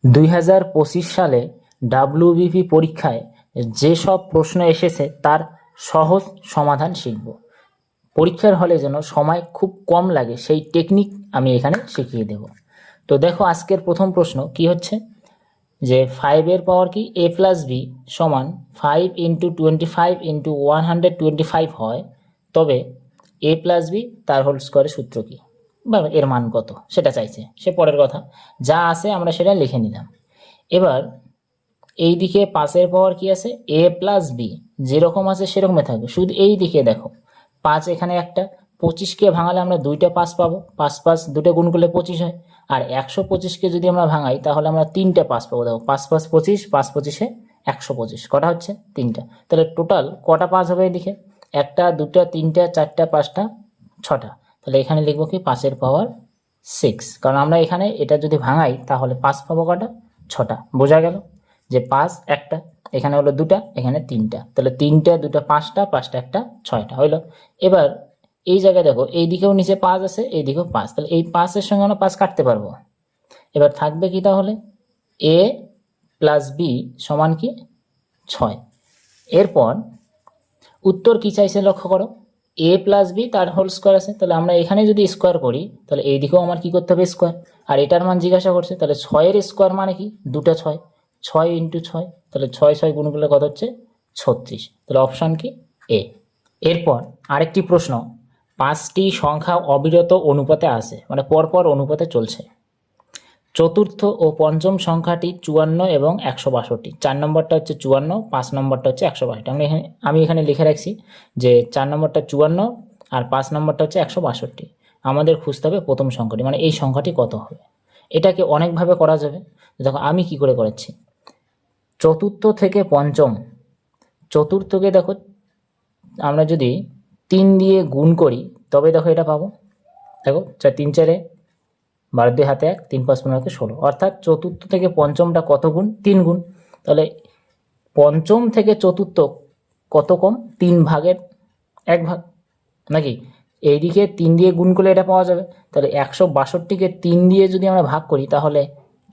2025 সালে ডাব্লিউবিপি পরীক্ষায় যেসব প্রশ্ন এসেছে তার সহজ সমাধান শিখব। পরীক্ষার হলে যেন সময় খুব কম লাগে সেই টেকনিক আমি এখানে শিখিয়ে দেব। তো দেখো আজকের প্রথম প্রশ্ন কি হচ্ছে যে 5 এর পাওয়ার কি a প্লাস বি সমান 5 ইন্টু 25 ইন্টু 125 হয়, তবে a প্লাস বি তার হোল স্কোয়ারের সূত্র কি বা এর মান কত সেটা চাইছে। সে পরের কথা, যা আছে আমরা সেটা লিখে নিলাম। এবার এই দিকে 5 এর পাওয়ার কি আছে a প্লাস বি, যেরকম আছে সেরকমই থাকবে, শুধু এই দিকে দেখো 5 এখানে একটা, 25কে ভাঙালে আমরা দুইটা 5 পাবো, 5 5 দুটো গুণ করলে 25 হয়। আর 125কে যদি আমরা ভাঙাই তাহলে আমরা তিনটে 5 পাবো। দেখো 5 5 25, 5 25-এ 125, কটা হচ্ছে তিনটা। তাহলে টোটাল কটা 5 হবে এদিকে, একটা দুটা তিনটা চারটা পাঁচটা ছটা। তাহলে এখানে লিখবো কি 5 এর পাওয়ার 6, কারণ আমরা এখানে এটা যদি ভাঙাই তাহলে 5 পাবো কটা, ছটা। বোঝা গেল যে 5 একটা, এখানে হলো দুটা, এখানে তিনটা, তাহলে তিনটা দুটা পাঁচটা, পাঁচটা একটা ছয়টা হইলো। এবার এই জায়গায় দেখো এই দিকেও নিচে 5 আছে, এই দিকেও 5, তাহলে এই 5 এর সঙ্গে আমরা 5 কাটতে পারবো। এবার থাকবে কি তাহলে a প্লাস বি সমান কি 6। এরপর উত্তর কি চাইছে লক্ষ্য করো, a প্লাস বি তার হোল স্কোয়ার আছে, তাহলে আমরা এখানে যদি স্কোয়ার করি তাহলে এই দিকেও আমার কি করতে হবে স্কোয়ার, আর এটার মান জিজ্ঞাসা করছে, তাহলে 6 এর স্কোয়ার মানে কি দুটা 6, 6 ইন্টু 6, তাহলে 6 6 গুণ করলে কত হচ্ছে 36, তাহলে অপশান কি এ। এরপর আরেকটি প্রশ্ন, 5টি সংখ্যা অবিরত অনুপাতে আছে, মানে পরপর অনুপাতে চলছে। চতুর্থ ও পঞ্চম সংখ্যাটি 54 এবং 162, 4 নম্বরটা হচ্ছে 54, 5 নম্বরটা হচ্ছে 162। আমি এখানে লিখে রাখছি যে 4 নম্বরটা 54 আর 5 নম্বরটা হচ্ছে 162। আমাদের খুঁজতে হবে প্রথম সংখ্যাটি, মানে এই সংখ্যাটি কত হবে। এটাকে অনেকভাবে করা যাবে। দেখো আমি কি করে করাচ্ছি, চতুর্থ থেকে পঞ্চম, চতুর্থকে দেখো আমরা যদি 3 দিয়ে গুণ করি তবে দেখো এটা পাবো। দেখো 4 3 4 12 2 হাতে 1, 3 5 15 16, অর্থাৎ চতুর্থ থেকে পঞ্চমটা কত গুণ 3 গুণ। তাহলে পঞ্চম থেকে চতুর্থ কত কম 3 ভাগের 1 ভাগ, নাকি এইদিকে 3 দিয়ে গুণ করলে এটা পাওয়া যাবে। তাহলে 162কে 3 দিয়ে যদি আমরা ভাগ করি তাহলে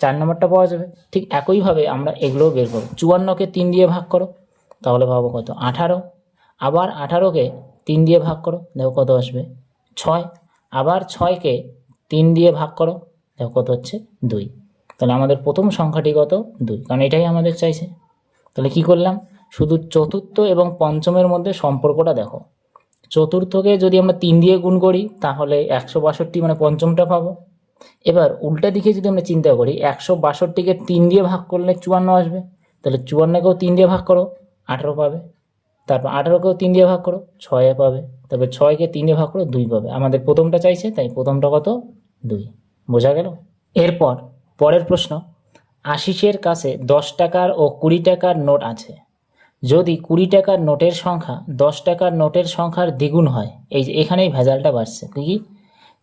4 নম্বরটা পাওয়া যাবে। ঠিক একইভাবে আমরা এগুলোও বের করব। 54কে 3 দিয়ে ভাগ করো তাহলে পাবো কত 18, আবার 18কে 3 দিয়ে ভাগ করো দেখো কত আসবে 6, আবার 6কে 3 দিয়ে ভাগ করো দেখো কত হচ্ছে 2। তাহলে আমাদের প্রথম সংখ্যাটি কত 2, কারণ এটাই আমাদের চাইছে। তাহলে কি করলাম, শুধু চতুর্থ এবং পঞ্চমের মধ্যে সম্পর্কটা দেখো। চতুর্থকে যদি আমরা 3 দিয়ে গুণ করি তাহলে 162 মানে পঞ্চমটা পাবো। এবার উল্টা দিকে যদি আমরা চিন্তা করি 162কে 3 দিয়ে ভাগ করলে 54 আসবে, তাহলে 54কেও 3 দিয়ে ভাগ করো 18 পাবে, তারপর 18কেও 3 দিয়ে ভাগ করো 6 পাবে, তবে 6কে 3 দিয়ে ভাগ করো 2 পাবে। আমাদের প্রথমটা চাইছে তাই প্রথমটা কত 2। বোঝা গেল। এরপর পরের প্রশ্ন, আশিসের কাছে 10 টাকার ও 20 টাকার নোট আছে। যদি 20 টাকার নোটের সংখ্যা 10 টাকার নোটের সংখ্যার দ্বিগুণ হয়, এই যে এখানেই ভেজালটা বাড়ছে কি,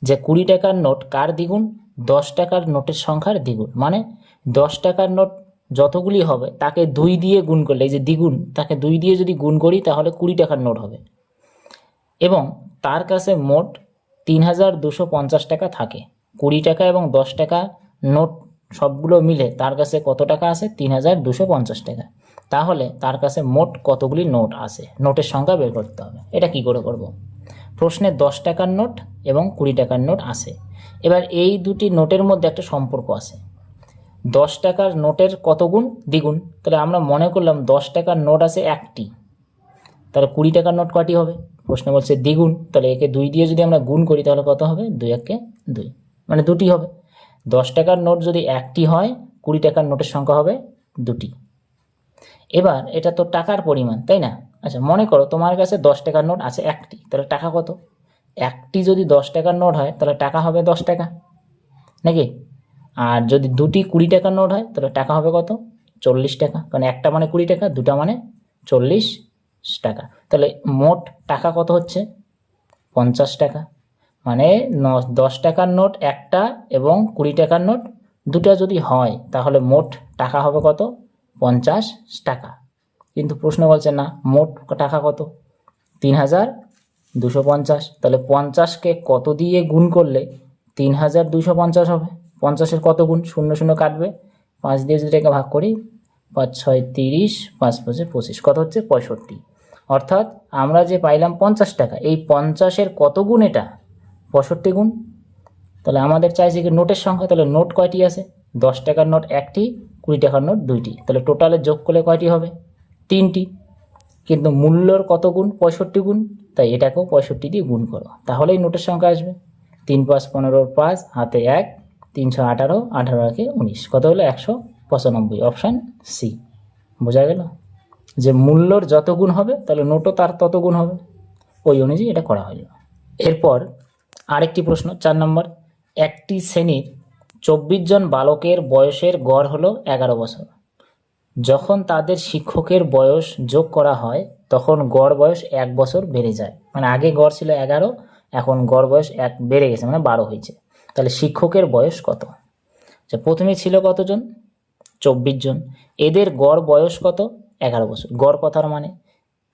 যে 20 টাকার নোট কার দ্বিগুণ 10 টাকার নোটের সংখ্যার দ্বিগুণ, মানে 10 টাকার নোট যতগুলি হবে তাকে 2 দিয়ে গুণ করলে, এই যে দ্বিগুণ তাকে 2 দিয়ে যদি গুণ করি তাহলে 20 টাকার নোট হবে, এবং তার কাছে মোট 3250 টাকা থাকে। 20 টাকা এবং 10 টাকা নোট সবগুলো মিলে তার কাছে কত টাকা আছে 3250 টাকা। তাহলে তার কাছে মোট কতগুলি নোট আছে, নোটের সংখ্যা বের করতে হবে। এটা কি করে করব, প্রশ্নে 10 টাকার নোট এবং 20 টাকার নোট আছে। এবার এই দুটি নোটের মধ্যে একটা সম্পর্ক আছে, 10 টাকার নোটের কত গুণ দ্বিগুণ, তাহলে আমরা মনে করলাম 10 টাকার নোট আছে একটি, তাহলে 20 টাকার নোট কয়টি হবে, প্রশ্ন বলছে দ্বিগুণ, তাহলে একে 2 দিয়ে যদি আমরা গুণ করি তাহলে কত হবে 2 একে 2, মানে দুটি হবে। 10 টাকার নোট যদি একটি হয় 20 টাকার নোটের সংখ্যা হবে দুটি। এবার এটা তো টাকার পরিমাণ তাই না। আচ্ছা মনে করো তোমার কাছে 10 টাকার নোট আছে একটি, তাহলে টাকা কত, একটি যদি 10 টাকার নোট হয় তাহলে টাকা হবে 10 টাকা নাকি। আর যদি দুটি 20 টাকার নোট হয় তাহলে টাকা হবে কত 40 টাকা, কারণ একটা মানে 20 টাকা, দুটা মানে 40 টাকা। তাহলে মোট টাকা কত হচ্ছে 50 টাকা, মানে 10 টাকার নোট একটা এবং 20 টাকার নোট দুটা যদি হয় তাহলে মোট টাকা হবে কত 50 টাকা। কিন্তু প্রশ্ন বলছে না মোট টাকা কত 3250, তাহলে 50কে কত দিয়ে গুণ করলে 3250 হবে, 50-এর কত গুণ, 0 0 কাটবে, 5 দিয়ে যদি এটাকে ভাগ করি 5 6 30, 5 5 25, কত হচ্ছে 65। অর্থাৎ আমরা যে পাইলাম 50 টাকা, এই 50-এর কত গুণ এটা? 65 গুণ। তাহলে আমাদের চাইছে কি নোটের সংখ্যা, তাহলে নোট কয়টি আছে? 10 টাকার নোট 1টি, 20 টাকার নোট 2টি, তাহলে টোটালে যোগ করলে কয়টি হবে? 3টি। কিন্তু মূল্যর কত গুণ? 65 গুণ, তাই এটাকেও 65 দিয়ে গুণ করো, তাহলেই নোটের সংখ্যা আসবে। 3 5 15, 5 হাতে 1, 3 6 18, 18 1 19, কত হলো? 195, অপশান সি। বোঝা গেল যে মূল্যর যত গুণ হবে তাহলে নোটও তার তত গুণ হবে, ওই অনুযায়ী এটা করা হলো। এরপর আরেকটি প্রশ্ন 4 নম্বর, একটি শ্রেণীর 24 জন বালকের বয়সের গড় হলো 11 বছর। যখন তাদের শিক্ষকের বয়স যোগ করা হয় তখন গড় বয়স 1 বছর বেড়ে যায়, মানে আগে গড় ছিল 11, এখন গড় বয়স 1 বেড়ে গেছে, মানে 12 হয়েছে। তাহলে শিক্ষকের বয়স কত? প্রথমে ছিল কতজন? 24 জন। এদের গড় বয়স কত? 11 বছর। গড় কথার মানে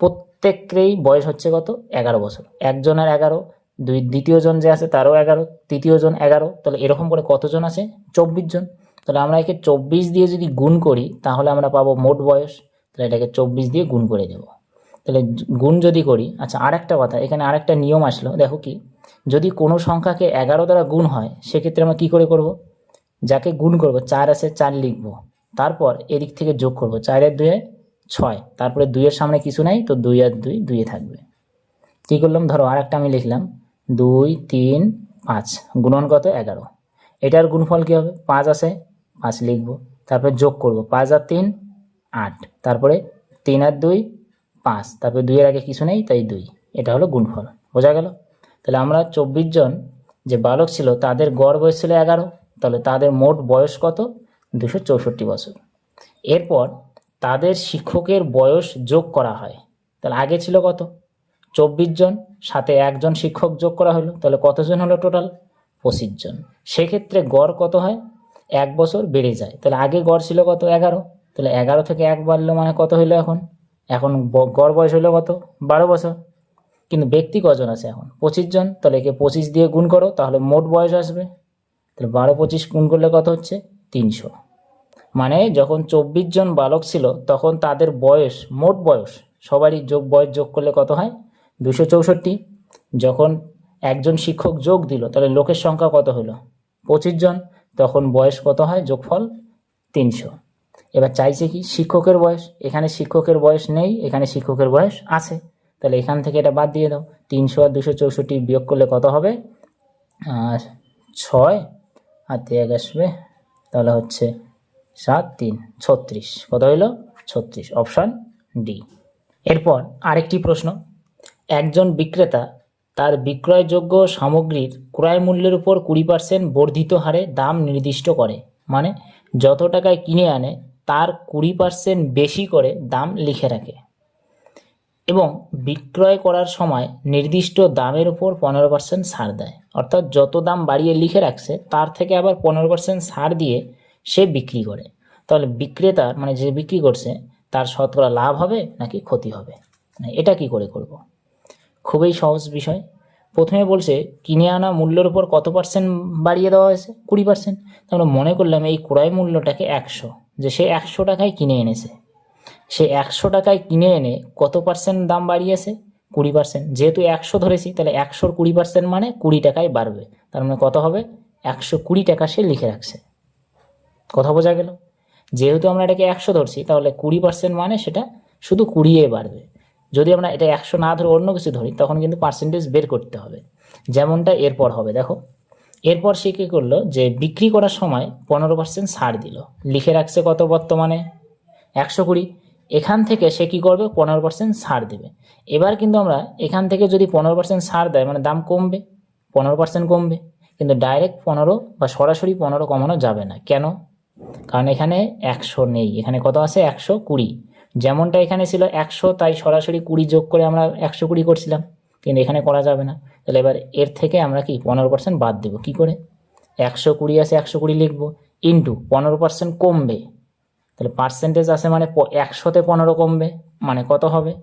প্রত্যেকেরই বয়স হচ্ছে কত? 11 বছর। একজনের 11, দ্বিতীয় জন যে আছে তারও 11, তৃতীয় জন 11, তাহলে এরকম করে কতজন আছে? 24 জন। তাহলে আমরা একে 24 দিয়ে যদি গুণ করি তাহলে আমরা পাবো মোট বয়স, তাহলে এটাকে 24 দিয়ে গুণ করে দেব। তাহলে গুণ যদি করি, আচ্ছা আরেকটা কথা, এখানে আরেকটা নিয়ম আসলো, দেখো কি, যদি কোনো সংখ্যাকে 11 দ্বারা গুণ হয় সেক্ষেত্রে আমরা কি করে করব? যাকে গুণ করব 4 আছে 4 লিখব, তারপর এদিক থেকে যোগ করব, 4 এর 2 6, তারপরে 2 এর সামনে কিছু নাই তো 2 আর 2 2 থাকবে। কি করলাম, ধরো আরেকটা আমি লিখলাম 2 3 5 গুণন কত? 11। এটার গুণফল কি হবে? 5 আছে 5 লিখব, তারপরে যোগ করব 5 আর 3 8, তারপরে 3 আর 2 5, তারপরে 2 এর আগে কিছু নেই তাই 2, এটা হলো গুণফল। বোঝা গেল? তাহলে আমরা 24 জন যে বালক ছিল তাদের গড় বয়স ছিল 11, তাহলে তাদের মোট বয়স কত? 264 বছর। এরপর তাদের শিক্ষকের বয়স যোগ করা হয়, তাহলে আগে ছিল কত? 24 জন, সাথে একজন শিক্ষক যোগ করা হলো, তাহলে কতজন হলো টোটাল? 25 জন। সেক্ষেত্রে গড় কত হয়? 1 বছর বেড়ে যায়। তাহলে আগে গড় ছিল কত? 11, তাহলে 11 থেকে 1 বাড়লো মানে কত হলো? এখন গড় বয়স হলো কত? 12 বছর। কিন্তু ব্যক্তি কজন আছে এখন? 25 জন, তাহলে একে 25 দিয়ে গুণ করো, তাহলে মোট বয়স আসবে। তাহলে 12 25 গুণ করলে কত হচ্ছে? 300। মানে যখন 24 জন বালক ছিল তখন তাদের বয়স, মোট বয়স সবারই বয়স যোগ করলে কত হয়? 264। যখন একজন শিক্ষক যোগ দিল তাহলে লোকের সংখ্যা কত হলো? 25 জন, তখন বয়স কত হয়? যোগফল 300। এবার চাইছে কি শিক্ষকের বয়স, এখানে শিক্ষকের বয়স নেই, এখানে শিক্ষকের বয়স আছে, তাহলে এখান থেকে এটা বাদ দিয়ে দাও। 300 আর 264 বিয়োগ করলে কত হবে? 6 হাতে 1 আসবে, তাহলে হচ্ছে 7 3 36, কত হইল? 36, অপশান ডি। এরপর আরেকটি প্রশ্ন, একজন বিক্রেতা তার বিক্রয়যোগ্য সামগ্রীর ক্রয় মূল্যের উপর 20% বর্ধিত হারে দাম নির্দিষ্ট করে, মানে যত টাকায় কিনে আনে তার 20% বেশি করে দাম লিখে রাখে এবং বিক্রয় করার সময় নির্দিষ্ট দামের উপর 15% ছাড় দেয়। অর্থাৎ যত দাম বাড়িয়ে লিখে রাখছে তার থেকে আবার 15% ছাড় দিয়ে সে বিক্রি করে। তাহলে বিক্রেতার, মানে যে বিক্রি করছে, তার শতকরা লাভ হবে নাকি ক্ষতি হবে? এটা কি করে করব? খুবই সহজ বিষয়। প্রথমে বলছে কিনে আনা মূল্যের উপর কত পার্সেন্ট বাড়িয়ে দেওয়া হয়েছে? 20%। আমরা মনে করলাম এই ক্রয় মূল্যটাকে 100, যে সে 100 টাকায় কিনে এনেছে, সে 100 টাকায় কিনে এনে কত পার্সেন্ট দাম বাড়িয়েছে? 20%। যেহেতু 100 ধরেছি তাহলে 100-র 20% মানে 20 টাকায় বাড়বে, তার মানে কত হবে? 120 টাকা সে লিখে রাখছে। কথা বোঝা গেল? যেহেতু আমরা এটাকে 100 ধরছি তাহলে 20% মানে সেটা শুধু 20 বাড়বে। যদি আমরা এটা 100 না ধরে অন্য কিছু ধরি তখন কিন্তু পার্সেন্টেজ বের করতে হবে, যেমনটা এরপর হবে। দেখো এরপর সে কী করলো, যে বিক্রি করার সময় 15% ছাড় দিল, লিখে রাখছে কত বর্তমানে? 120। এখান থেকে সে কী করবে? 15% ছাড় দেবে। এবার কিন্তু আমরা এখান থেকে যদি 15% ছাড় দেয় মানে দাম কমবে, 15% কমবে, কিন্তু ডাইরেক্ট 15 বা সরাসরি 15 কমানো যাবে না। কেন? কারণ এখানে 100 নেই, এখানে কত আছে? 120। যেমনটা এখানে ছিল 100, তাই সরাসরি 20 যোগ করে আমরা 120 করছিলাম, কিন্তু এখানে করা যাবে না। তাহলে এবার এর থেকে আমরা কি 15% বাদ দেবো। কি করে? 120 আছে 120 লিখবো, ইন্টু 15% কমবে, তাহলে পার্সেন্টেজ আছে মানে 100-তে 15 কমবে মানে কত হবে?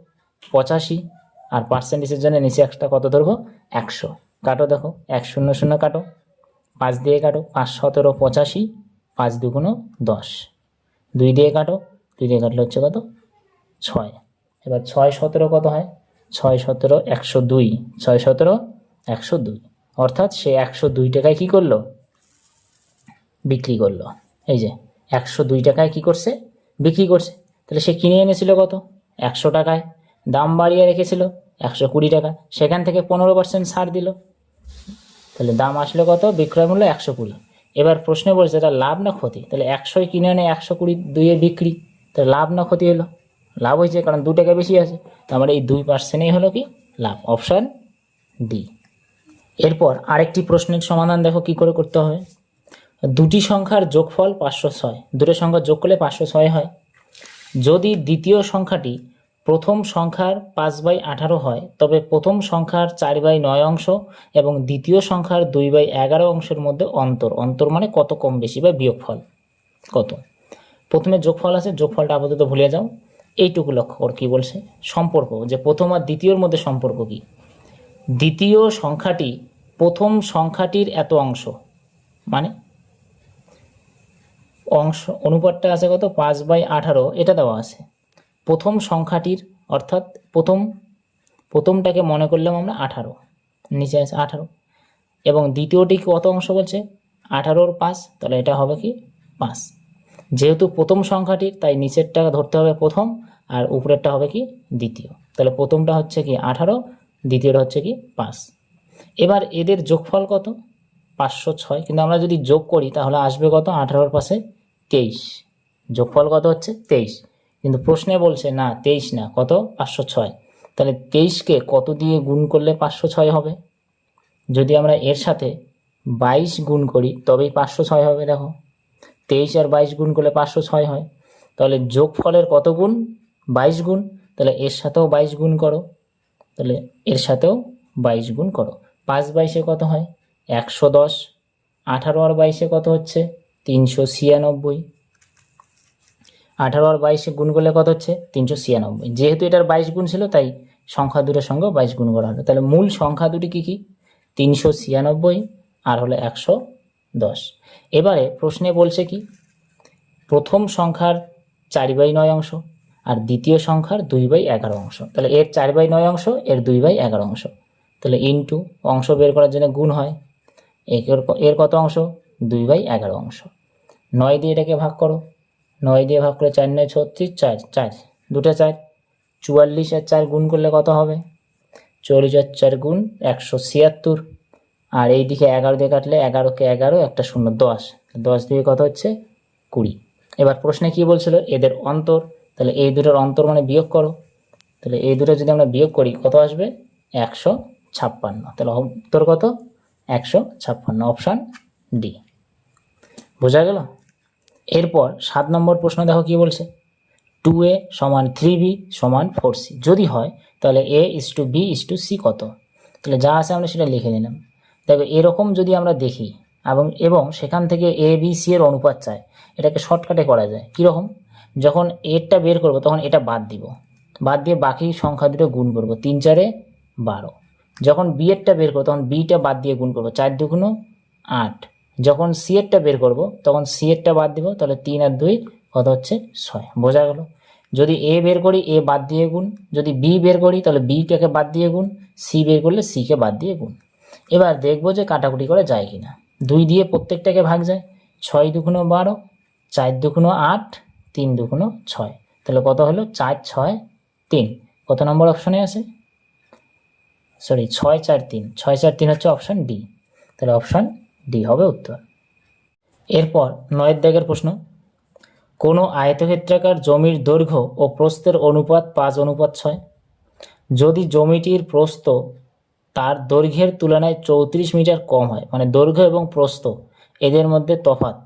85। আর পার্সেন্টেজের জন্য নিচে একটা কত ধরবো? 100। কাটো, দেখো 1 0 0 কাটো, 5 দিয়ে কাটো, 5 17 85, 5 2 10, 2 দিয়ে কাটো, 2 দিয়ে কাটলে হচ্ছে কত 6। এবার 6 17 কত হয়, 6 17 102, 6 17 102, অর্থাৎ সে 102 টাকায় কি করলো, বিক্রি করলো। এই যে 102 টাকায় কি করছে, বিক্রি করছে। তাহলে সে কিনে এনেছিল কত 100 টাকায়, দাম বাড়িয়ে রেখেছিল 120 টাকা, সেখান থেকে 15% ছাড় দিল, তাহলে দাম আসলে কত, বিক্রয় মূল্য 120। এবার প্রশ্নে বলছে এটা লাভ না ক্ষতি, তাহলে 100 কিনে এনে 120 2-এ বিক্রি, তাহলে লাভ না ক্ষতি হলো, লাভ হয়েছে, কারণ 2 টাকা বেশি আছে, তার এই 2%ই হলো কি লাভ, অপশান ডি। এরপর আরেকটি প্রশ্নের সমাধান দেখো কি করে করতে হবে। দুটি সংখ্যার যোগফল 506, দুটো সংখ্যা যোগ করলে 506 হয়। যদি দ্বিতীয় সংখ্যাটি প্রথম সংখ্যার 5/18 হয়, তবে প্রথম সংখ্যার 4/9 অংশ এবং দ্বিতীয় সংখ্যার 2/11 অংশের মধ্যে অন্তর মানে কত কম বেশি বা বিয়োগফল কত। প্রথমে যোগফল আছে, যোগফলটা আপাতত ভুলে যাও, এইটুকু লক্ষ্য কর কি বলছে, সম্পর্ক, যে প্রথম আর দ্বিতীয়র মধ্যে সম্পর্ক কি। দ্বিতীয় সংখ্যাটি প্রথম সংখ্যাটির এত অংশ, মানে অংশ অনুপাতটা আছে কত 5/18, এটা দেওয়া আছে। প্রথম সংখ্যাটির অর্থাৎ প্রথমটাকে মনে করলাম আমরা 18, নিচে আছে 18, এবং দ্বিতীয়টি কত অংশ বলছে 18-র 5, তাহলে এটা হবে কি 5। যেহেতু প্রথম সংখ্যাটির, তাই নিচেরটা ধরতে হবে প্রথম আর উপরেরটা হবে কি দ্বিতীয়, তাহলে প্রথমটা হচ্ছে কি 18, দ্বিতীয়টা হচ্ছে কি 5। এবার এদের যোগফল কত 506, কিন্তু আমরা যদি যোগ করি তাহলে আসবে কত 18-র পাশে 23, যোগফল কত হচ্ছে 23, কিন্তু প্রশ্নে বলছে না 23 না, কত 506। তাহলে 23কে কত দিয়ে গুণ করলে 506 হবে, যদি আমরা এর সাথে 22 গুণ করি তবেই 506 হবে। দেখো 23 আর 22 গুণ করলে 506 হয়, তাহলে যোগফলের কত গুণ 22 গুণ, তাহলে এর সাথেও 22 গুণ করো, তাহলে এর সাথেও 22 গুণ করো, 5/22 কত হয় 110, 18 আর 22 কত হচ্ছে 396, 18 আর 22 গুণ করলে কত হচ্ছে 396, যেহেতু এটার 22 গুণ ছিল তাই সংখ্যা দুটোর সঙ্গে 22 গুণ করা হলো। তাহলে মূল সংখ্যা দুটি কি কি 396 আর হলো 110। এবারে প্রশ্নে বলছে কি প্রথম সংখ্যার 4/9 অংশ আর দ্বিতীয় সংখ্যার 2/11 অংশ, তাহলে এর 4/9 অংশ, এর 2/11 অংশ, তাহলে ইনটু অংশ বের করার জন্য গুণ হয়, এর কত অংশ 2/11 অংশ, 9 দিয়ে এটাকে ভাগ করো, 9 দিয়ে ভাগ করে 4 9 36, 4 দুটো 4, 44 আর 4 গুণ করলে কত হবে 44 আর 4 গুণ 176, আর এই দিকে 11 দিয়ে কাটলে 11কে 11, একটা 0 10, 10 দিয়ে কত হচ্ছে 20। এবার প্রশ্নে কি বলছিল এদের অন্তর, তাহলে এই দুটোর অন্তর মানে বিয়োগ করো, তাহলে এই দুটো যদি আমরা বিয়োগ করি কত আসবে 156, তাহলে উত্তর কত 156, অপশান ডি। বোঝা গেল। এরপর 7 নম্বর প্রশ্ন দেখো কি বলছে 2a = 3b = 4c, যদি হয় তাহলে a:b:c কত। তাহলে যা আছে আমরা সেটা লিখে নিলাম। দেখো এরকম যদি আমরা দেখি এবং সেখান থেকে a b c এর অনুপাত চাই, এটাকে শর্টকাটে করা যায় কীরকম, যখন এরটা বের করব তখন এটা বাদ দিব, বাদ দিয়ে বাকি সংখ্যা দুটো গুণ করব, 3 4 12। যখন বি এরটা বের করবো তখন বিটা বাদ দিয়ে গুণ করবো, 4 2 8। যখন সি এরটা বের করব তখন সি এরটা বাদ দিব, তাহলে 3 আর 2 কত হচ্ছে 6। বোঝা গেল। যদি এ বের করি এ বাদ দিয়ে গুণ, যদি বি বের করি তাহলে বিটাকে বাদ দিয়ে গুণ, সি বের করলে সিকে বাদ দিয়ে গুণ। এবার দেখবো যে কাটাকুটি করে যায় কিনা, 2 দিয়ে প্রত্যেকটাকে ভাগ যায়, 6 2 12, 4 2 8, 3 2 6, তাহলে কত হলো 4 6 3, কত নম্বর অপশনে আছে, সরি 6 4 3, 6 4 3 হচ্ছে অপশন ডি, তাহলে অপশন ডি হবে উত্তর। এরপর 9 দাগের প্রশ্ন, কোনো আয়তক্ষেত্রাকার জমির দৈর্ঘ্য ও প্রস্থের অনুপাত 5:6, যদি জমিটির প্রস্থ তার দৈর্ঘ্যের তুলনায় 34 মিটার কম হয়, মানে দৈর্ঘ্য এবং প্রস্থ এদের মধ্যে তফাৎ,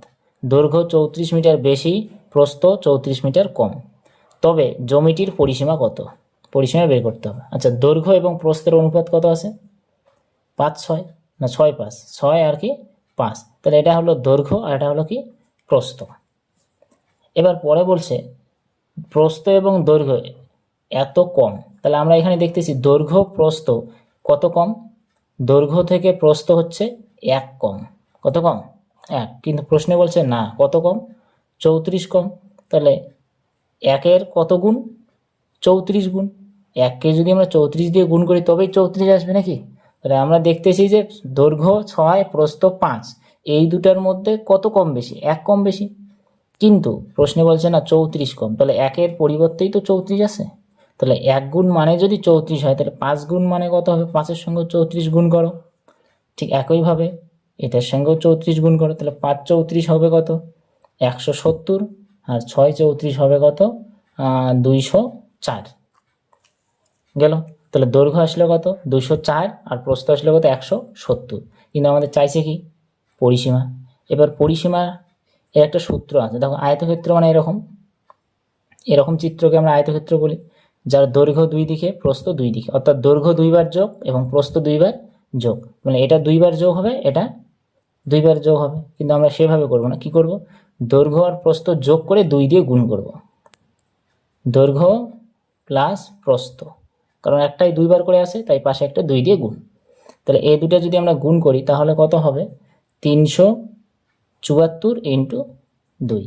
দৈর্ঘ্য 34 মিটার বেশি, প্রস্থ 34 মিটার কম, তবে জমিটির পরিসীমা কত, পরিসীমা বের করতে হবে। আচ্ছা দৈর্ঘ্য এবং প্রস্থের অনুপাত কত আছে 5:6 না 6:5, 6 আর কি 5, তাহলে এটা হলো দৈর্ঘ্য আর এটা হলো কি প্রস্থ। এবার পরে বলছে প্রস্থ এবং দৈর্ঘ্য এত কম, তাহলে আমরা এখানে দেখতেছি দৈর্ঘ্য প্রস্থ কত কম, দৈর্ঘ্য থেকে প্রস্থ হচ্ছে 1 কম, কত কম 1, কিন্তু প্রশ্নে বলছে না কত কম 34 কম, তাহলে 1-এর কত গুণ? 34 গুণ। 1-কে যদি আমরা 34 দিয়ে গুণ করি তবেই 34 আসবে নাকি? তাহলে আমরা দেখতেছি যে দৈর্ঘ্য 6, প্রস্থ 5, এই দুটার মধ্যে কত কম বেশি? 1 কম বেশি। কিন্তু প্রশ্নে বলছে না 34 কম, তাহলে 1-এর পরিবর্তেই তো 34 আছে। তাহলে 1 গুণ মানে যদি 34 হয়, তাহলে 5 গুণ মানে কত হবে? 5-এর সঙ্গে 34 গুণ করো। ঠিক একইভাবে এটার সঙ্গেও 34 গুণ করো, তাহলে 5 34 হবে কত? 170, আর 6 34 হবে কত? 204 গেল। তাহলে দৈর্ঘ্য আসলে কত? 204, আর প্রস্থ আসলে কত? 170। কিন্তু আমাদের চাইছে কি? পরিসীমা। এবার পরিসীমা এর একটা সূত্র আছে। দেখো, আয়তক্ষেত্র মানে এরকম চিত্রকে আমরা আয়তক্ষেত্র বলি, যার দৈর্ঘ্য 2 দিকে, প্রস্থ 2 দিকে, অর্থাৎ দৈর্ঘ্য 2 বার যোগ এবং প্রস্থ 2 বার যোগ, মানে এটা 2 বার যোগ হবে, এটা 2 বার যোগ হবে। কিন্তু আমরা সেভাবে করব না, কি করব? দৈর্ঘ্য আর প্রস্থ যোগ করে 2 দিয়ে গুণ করব। দৈর্ঘ্য প্লাস প্রস্থ, কারণ একটাই 2 বার করে আসে, তাই পাশে একটা 2 দিয়ে গুণ। তাহলে এই দুটো যদি আমরা গুণ করি তাহলে কত হবে? 374 ইন্টু 2,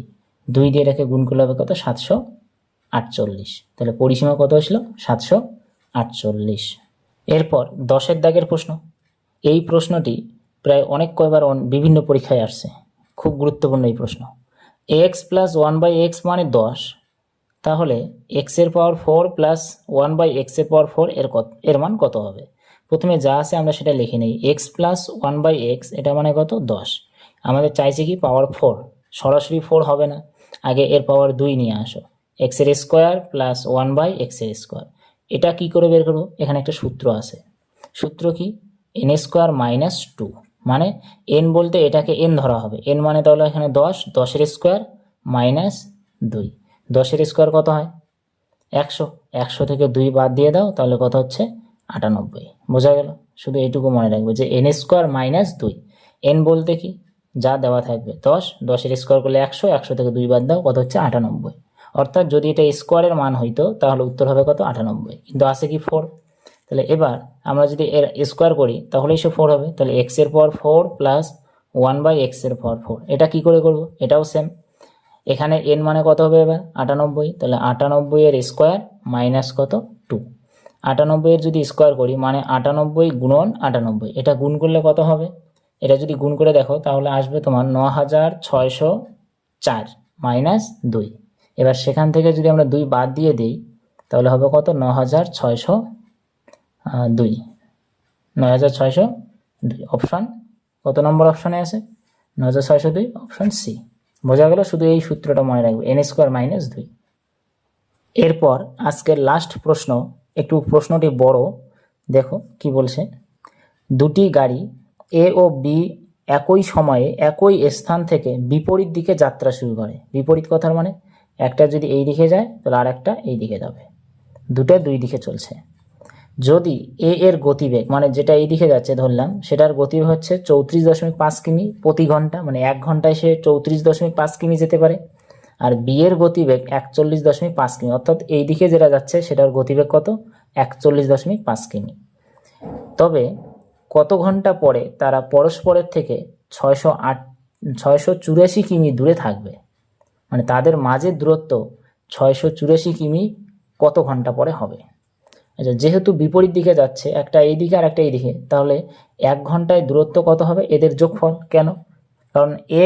2 দিয়ে এটাকে গুণ করলে হবে কত? 748। তাহলে পরিসীমা কত আসলো? 748। এরপর 10-এর দাগের প্রশ্ন। এই প্রশ্নটি প্রায় অনেক কয়বার বিভিন্ন পরীক্ষায় আসছে, খুব গুরুত্বপূর্ণ এই প্রশ্ন। এক্স প্লাস 1/x মানে 10, তাহলে এক্সের পাওয়ার 4 প্লাস 1/x-এর পাওয়ার 4 এর মান কত হবে? প্রথমে যা আছে আমরা সেটা লিখে নিই। এক্স প্লাস 1/x এটা মানে কত? 10। আমাদের চাইছে কি? পাওয়ার 4। সরাসরি 4 হবে না, আগে এর পাওয়ার 2 নিয়ে আসো। এক্সের স্কোয়ার প্লাস 1/x-এর স্কোয়ার। এটা কি করে বের করবো? এখানে একটা সূত্র আছে। সূত্র কি? n স্কোয়ার মাইনাস 2, মানে n বলতে এটাকে n ধরা হবে। n মানে তাহলে এখানে 10, 10-এর স্কোয়ার মাইনাস 2। 10-এর স্কোয়ার কত হয়? 100। 100 থেকে 2 বাদ দিয়ে দাও, তাহলে কত হচ্ছে? 98। বোঝা গেল? শুধু এইটুকু মনে রাখবে যে n স্কোয়ার মাইনাস 2। n বলতে কি? যা দেওয়া থাকবে 10, 10-এর স্কোয়ার করলে 100, 100 থেকে 2 বাদ দাও, কত হচ্ছে? 98। অর্থাৎ যদি এটা স্কোয়ারের মান হইতো তাহলে উত্তর হবে কত? 98। কিন্তু আছে কি? 4। তাহলে এবার আমরা যদি এর স্কোয়ার করি তাহলেই সে 4 হবে। তাহলে x-এর পাওয়ার 4 প্লাস 1/x-এর পাওয়ার 4, এটা কি করে করব? এটাও সেম। এখানে n মানে কত হবে এবার? 98। তাহলে 98-এর স্কোয়ার মাইনাস কত? 2। 98-এর যদি স্কোয়ার করি মানে 98 গুণন 98, এটা গুণ করলে কত হবে? এটা যদি গুণ করে দেখো তাহলে আসবে তোমার 9604 মাইনাস 2। এবার সেখান থেকে যদি আমরা 2 বাদ দিয়ে দিই তাহলে হবে কত? 9602। 9602 অপশান কত নম্বর অপশানে আছে? 9602 অপশান সি। বোঝা গেল? শুধু এই সূত্রটা মনে রাখবে, n স্কোয়ার মাইনাস 2। এরপর আজকের লাস্ট প্রশ্ন, একটু প্রশ্নটি বড়, দেখো কি বলছে। দুটি গাড়ি এ ও বি একই সময়ে একই স্থান থেকে বিপরীত দিকে যাত্রা শুরু করে। বিপরীত কথার মানে একটা যদি এই দিকে যায় তাহলে আর একটা এই দিকে যাবে, দুটা 2 দিকে চলছে। যদি এ এর গতিবেগ, মানে যেটা এই দিকে যাচ্ছে ধরলাম, সেটার গতিবেগ হচ্ছে 34.5 কিমি প্রতি ঘন্টা, মানে 1 ঘন্টায় সে 34.5 কিমি যেতে পারে। আর বি এর গতিবেগ 41.5 কিমি, অর্থাৎ এই দিকে যেটা যাচ্ছে সেটার গতিবেগ কত? 41.5 কিমি। তবে কত ঘন্টা পরে তারা পরস্পরের থেকে 684 কিমি দূরে থাকবে? মানে তাদের মাঝের দূরত্ব 684 কিমি কত ঘন্টা পরে হবে? আচ্ছা, যেহেতু বিপরীত দিকে যাচ্ছে, একটা এই দিকে আর একটা এই দিকে, তাহলে 1 ঘন্টায় দূরত্ব কত হবে? এদের যোগফল। কেন? কারণ এ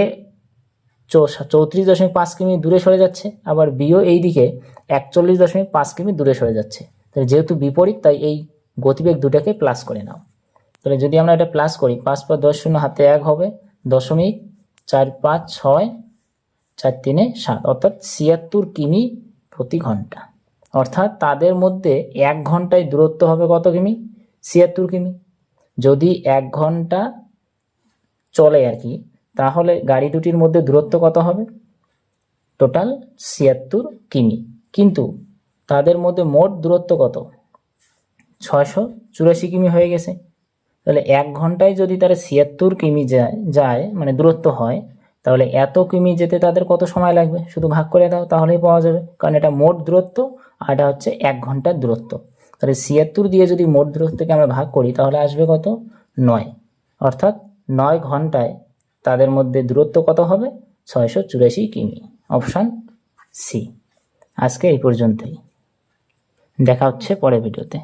34.5 কিমি দূরে সরে যাচ্ছে, আবার বিও এই দিকে 41.5 কিমি দূরে সরে যাচ্ছে। তাহলে যেহেতু বিপরীত, তাই এই গতিবেগ দুটাকে প্লাস করে নাও। তাহলে যদি আমরা এটা প্লাস করি, 5 × 10 শূন্য, হাতে 1 হবে, 0.456 4 3 7, অর্থাৎ 76 কিমি প্রতি ঘন্টা। অর্থাৎ তাদের মধ্যে 1 ঘন্টায় দূরত্ব হবে কত কিমি? 76 কিমি। যদি 1 ঘন্টা চলে আর কি, তাহলে গাড়ি দুটির মধ্যে দূরত্ব কত হবে? টোটাল 76 কিমি। কিন্তু তাদের মধ্যে মোট দূরত্ব কত? 684 কিমি হয়ে গেছে। তাহলে 1 ঘন্টায় যদি তারা 76 কিমি যায় মানে দূরত্ব হয়, তাহলে এত কিমি যেতে তাদের কত সময় লাগবে? শুধু ভাগ করে দাও, তাহলেই পাওয়া যাবে। কারণ এটা মোট দূরত্ব আর এটা হচ্ছে 1 ঘন্টার দূরত্ব। তাহলে 76 দিয়ে যদি মোট দূরত্বকে আমরা ভাগ করি তাহলে আসবে কত? 9। অর্থাৎ 9 ঘন্টায় তাদের মধ্যে দূরত্ব কত হবে? 684 কিমি। Option C. আজকে এই পর্যন্তই, দেখা হচ্ছে পরের ভিডিওতে।